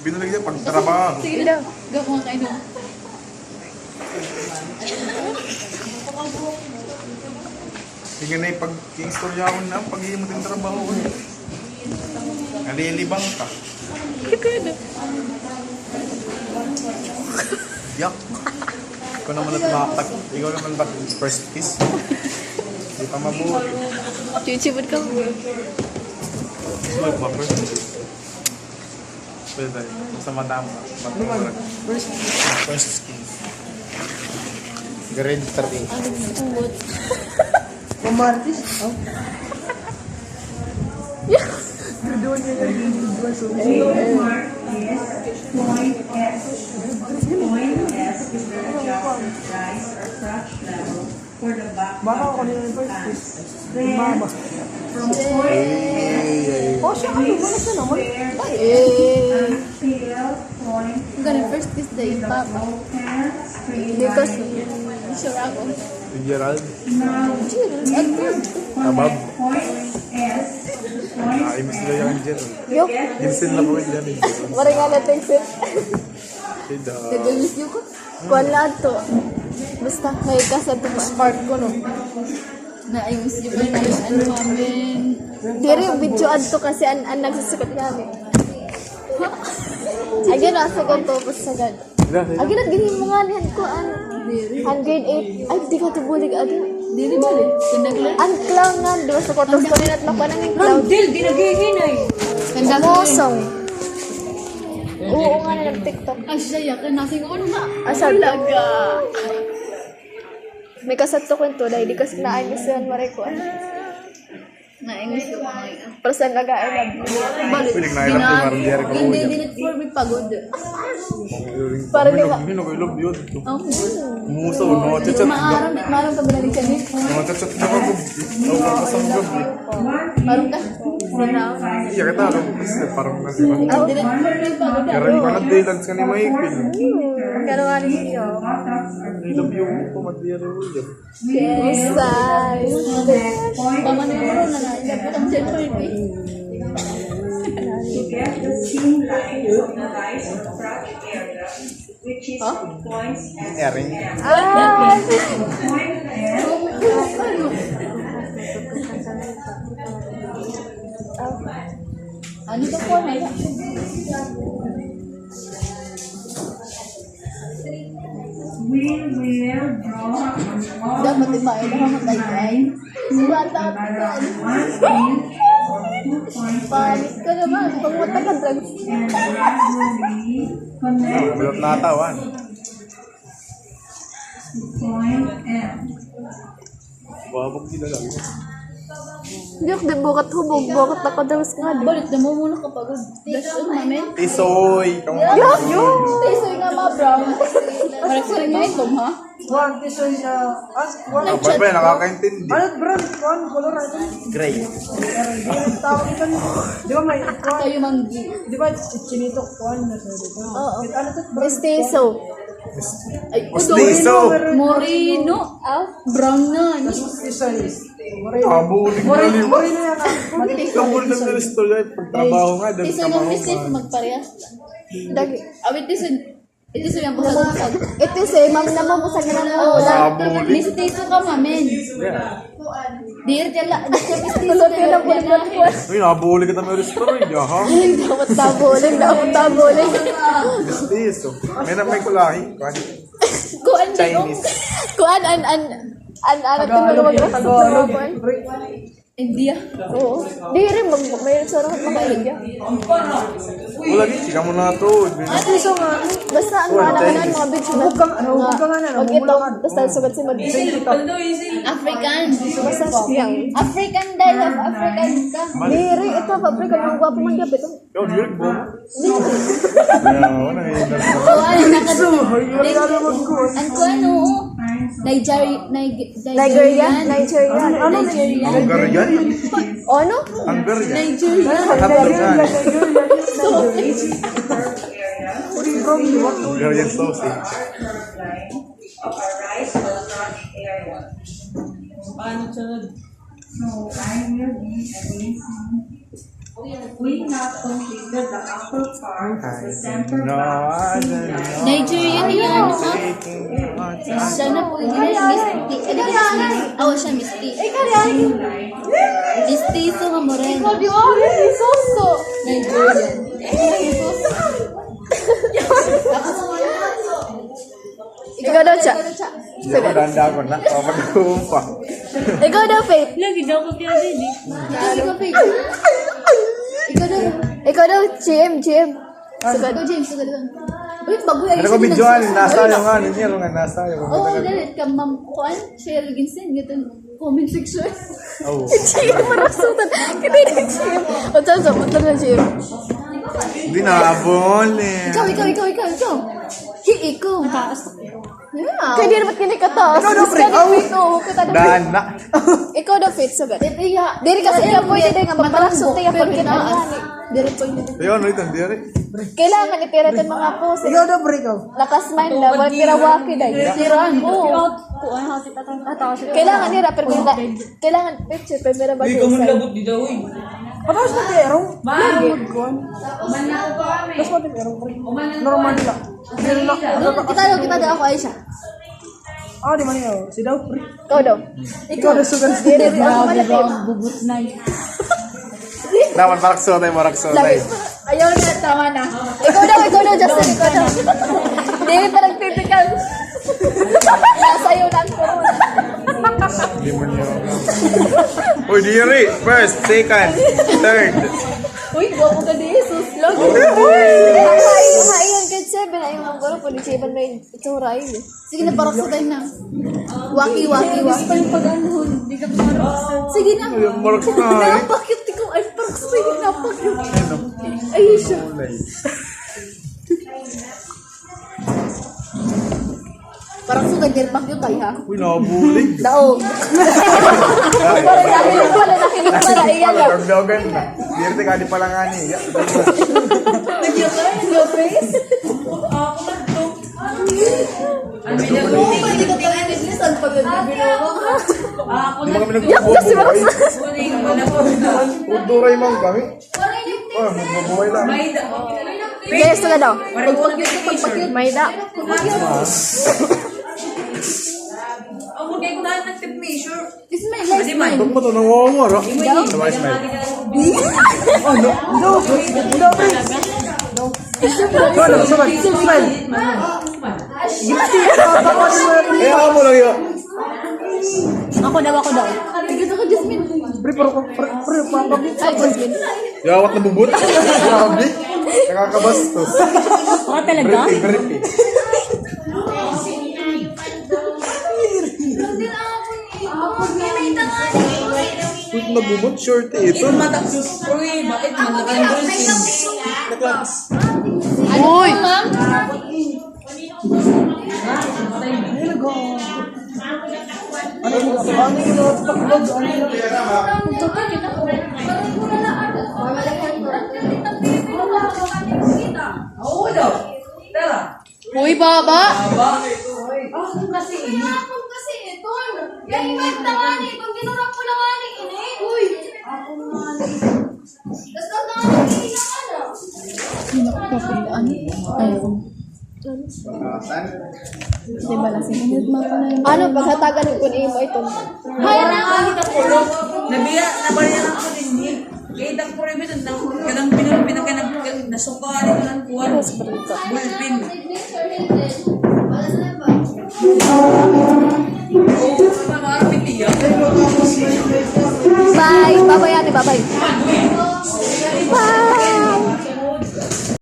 Pinulig niya pagtrabaho. Sige na. Gawin ka ino. Sige na yung pag-istorya ako na, pag-iimot yung trabaho ko. Nalilibang ka. Yak. Ikaw naman at makakag. Ikaw naman ba first kiss? Hindi pa mabuhay. Chuchibot ka mo. Smart ba first kiss? Pwede tayo. Sa madama. First kiss. Grade 3. Ano nagsuot? Mamartis? Oh. Doon niya yung Point S is the adjusted rise or crotch level for the back. baka ako nila yung first kiss. Then, Mama. from point Oh, siya ano? Wala siya naman. Eh. tail point Ang ganun first kiss day. Papa. open, straight Because, line. sure ako. Gerald. Now, Cheers. Ang good. Abab. point S, point Ay, mas nila yung Gerald. Yok. Ginsin na po yung Gerald. Mara nga na text it. Sida. Nag-miss you ko. Kuwan lang to. Basta may kasat mo spark ko no. Na-miss you ba na yung ano namin. Diri yung video ad to kasi an nagsusukat namin. Agyan nasa ko to po sa gad. Agyan at ganyan mga niyan ko an. Ang grade 8. Ay, di ka to bulig adi. Diri ba rin? Ang clown nga. Di ba sa kwartos ko rin at makuha ng clown. Dil, di nagihinay. Mosong. Oo nga na nag-tiktok. Ay, siya ka nasing ko na. Asal talaga. May kasat to kwento dahil di kasi na-ayos yun marekuan. Na-english ko mga yun. Pero saan nag-aalam? Balik. Pilig na ilang kay Marang Jerry ko po Hindi dyan. din it for me pagod. Para di ba? Minok, ilog yun. Oh, Musaw, no? Chachat. maaram ka ba na rin siya ni? No, chachat na ka gabi. Ako ka sa mga gabi. Maram ka. Sana. Iya kita alam. Parang nasi ba? Hindi din for me pagod. Kaya rin ka na-daylands ka ni Michael. Kano nga rin siya. I love you po, Madira William. Yes, size. Paman yung uro na na. Ilapot ang cellphone eh. to get the seam line of the rise or crotch area, which is points S. Ering. Ah! Point S Ano ka po na? we will draw on all Dapat iba ay nakamatay. Bata ka pa. 2 points Palit ka naman. Pumunta ka drugs. and gradually connect Balot natawan. to point M. Babag sila lang. Hindi ako din bukat hubog. Bukat ako drugs nga. Balik na mo muna kapag dash on namin. Tisoy. Tayo nga mga brown. Balik sa rin nga ito, ha? One, this one, one. Kapag ba nakakaintindi? Ano, brand? One, color, ano? Gray. Tawag ito. Di ba may, one? Kayo manggi. Di ba, chinitok, one na sa dito. Oo. Ano to? Mestizo. Ay, Mustizo. Moreno. Brown na. Isa is. Moreno. Kabulig na liwa. Moreno yan. Kabulig na listo lang. Pagtrabaho nga, doon Tiso ka ng mahuman. visit magparehas. Dagi. Awit tiso. Ito yung busag-busag. Ito si ma'am na mabusag na ng ulan. Kabulig. Miss tiso ka, mamen. Yeah. Dear, tiyala. Dito miss tiso. Tulot yun ang bulan. Uy, nakabulig ka na may restaurant. Ha? Dapat tabuling. Dapat tabuling. Mestizo. May kulahi. Kuan din yung Chinese. Kuan ano tinulog mo Tagalog. India. Oo. Di rin may restaurant at makailig. Wala din, chika mo na to. Iso nga. Basta ang mga naman mga bitch na. Hubog ka nga na. Wag ito. Basta sugat si Mag. African. Basta siyang. African dahil of African ka. Diri, ito pabrika yung gwapo man gabi. Yo, dirig mo. Kaya, wala eh. Kuan, ang kuan, oo. Nigerian. Nigerian? Nigerian. Ano? Nigerian. Hungarian? Ano? Hungarian? Nigerian. Hungarian. area Hungarian sausage. of a rise or crotch area. So I will be arranging we have completed the upper part of the center No, back. Nigerian yan, ha? Sana po yung Misty. Awa siya, Misty. Misty, so nga mo rin. Nigerian. Ikaw daw, Cha. Sige, danda ko na. Kapag-kumpa. Ikaw daw, Faith. Lagi daw ko kaya din eh. Ikaw daw, Jim. Sugat ko, James. Sugat ko. Uy, bagoy. Ano ko videoan? Nasa yung ano niya. Nga nasa yung. Oo, dalit ka, ma'am. Kuan, share ginsin. Gito, comment section. Oh. Jim, marasutan. Kita yung Jim. O, Cha, punta na, Jim. Hindi na, bole. Ikaw. Ikaw. Taas. Yeah. Kaya di naman kinikataas. Ikaw daw, Pre. Dana. Ikaw daw, Faith, sagat. Iya. Diri kasi ikaw pwede din nga magparasot tayo pag kinaas. Diri po yun. Ayun, ano ito? Hindi rin. Kailangan itira ito mga post. Ikaw daw, pre, ikaw. Lakas mind na, wag tirawaki dahil. Tiran. Oo. Kailangan nila, pero kailangan picture, pero meron ba siya isa? Pataas na pero. Tapos pati pero. Normal lang. Pero lang. Kita daw ako, Aisha. Ah, di man yun. Si daw, pre. Ikaw daw. Ikaw daw sugan. Diri, ako malapit. Bubut na yun. Naman, marakso tayo, marakso tayo. Ayaw na, tama na. Ikaw daw, Justin, ikaw daw. Diri pa nagtitikan. Nasa iyo lang ko. Hindi mo niyo. Uy, Diri. First, second, third. Uy, gwapo ka di, Jesus. Log. Hayan ka, 7. Ayaw ang garo, pwede 7 may itsura yun. Sige na, parang sa tayo na. Waki. Gusto yung pag-anhon. Di ka parang. Sige na. Yung marakso na. Napakit ikaw. Ay, parang sa tayo. Napakit. Ay, siya. Parang sugan din pa yung tayo, ha? Uy, nabulig. Daog. Parang nakinig pala. Iyan lang. Pagdagan na. Diri, ka di pala nga niya. Go, Chris. Hindi ka tayo nilisan pag nagbibinuwa. Hindi mo kami Yak kasi nagbubuhay. mga Uduray man kami. Oh, magbubuhay lang. Yes, na daw. Pagpag-cute. Mayda. It's my last name. Ba't mo ito nangwawara? Sabay, smile. Daw, pre. Ikaw daw, sugan. Smile. Eh, ako mo lang yun. Ako daw. Gusto ko, Jasmine. Pre, pre, papagit. Ay, Jasmine. Yawak na bubut. Grabe. Nakakabastos. Baka talaga? Briefy. Quick na bubut, short eh. Ito. Uy! Ano yung taklog? Ano yung Uy, baba! Ano, paghatagan ko ni mo ito. Nabiya, nabalian ako din ni. Kaya itang puro yung bitan, kanang pinakanang nasukaan ito ng kuwan. Bulpin. Oo, mga pitiya. Bye! Bye-bye, ate. Bye-bye. Bye!